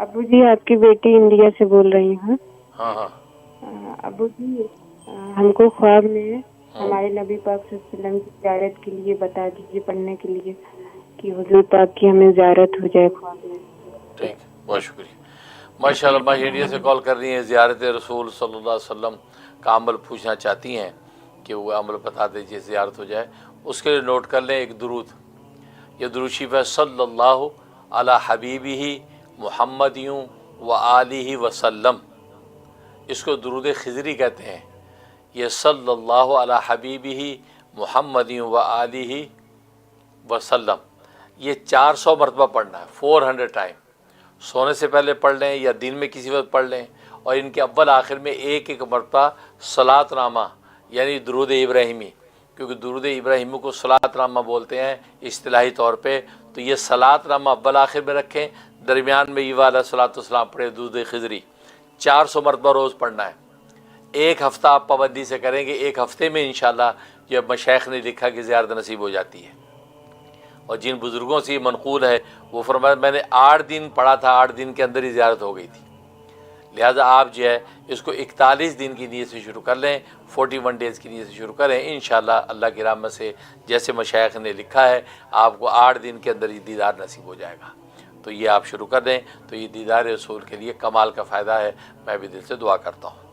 ابو جی آپ کی بیٹی انڈیا سے بول رہی ہوں۔ ہاں ہاں ابو جی ہم کو خواب میں ہمارے نبی پاک صلی اللہ علیہ وسلم کی زیارت کے لیے بتا دیجیے پڑھنے کے لیے کہ حضور پاک کی ہمیں زیارت ہو جائے خواب میں۔ ٹھیک، بہت شکریہ۔ ماشاء اللہ، ماں انڈیا سے کال کر رہی ہیں، زیارت رسول صلی اللہ علیہ وسلم کا عمل پوچھنا چاہتی ہیں کہ وہ عمل بتا دیجیے زیارت ہو جائے۔ اس کے لیے نوٹ کر لیں ایک درود، یہ درود شریف ہے صلی اللہ علی حبیبہ محمد و آلہ وسلم، اس کو درود خضری کہتے ہیں۔ یہ صلی اللہ علی حبیبہ محمد و آلہ وسلم، یہ 400 مرتبہ پڑھنا ہے، 400 ٹائم۔ سونے سے پہلے پڑھ لیں یا دن میں کسی وقت پڑھ لیں، اور ان کے اول آخر میں ایک ایک مرتبہ صلاۃ نامہ یعنی درود ابراہیمی، کیونکہ درود ابراہیمی کو صلاۃ نامہ بولتے ہیں اصطلاحی طور پہ، تو یہ صلاۃ نامہ اول آخر میں رکھیں، درمیان میں یہ والا صلاۃ والسلام پڑھیں درود خضری، 400 مرتبہ روز پڑھنا ہے۔ ایک ہفتہ آپ پابندی سے کریں گے، ایک ہفتے میں انشاءاللہ یہ مشائخ نے لکھا کہ زیارت نصیب ہو جاتی ہے۔ اور جن بزرگوں سے یہ منقول ہے وہ فرمایا میں نے 8 دن پڑھا تھا، 8 دن کے اندر ہی زیارت ہو گئی تھی۔ لہٰذا آپ جو ہے اس کو 41 دن کی نیت سے شروع کر لیں، 41 ڈیز کی نیت سے شروع کریں، انشاءاللہ اللہ کی رحمت سے جیسے مشائخ نے لکھا ہے آپ کو 8 دن کے اندر یہ دیدار نصیب ہو جائے گا۔ تو یہ آپ شروع کر دیں، تو یہ دیدار رسول کے لیے کمال کا فائدہ ہے۔ میں بھی دل سے دعا کرتا ہوں۔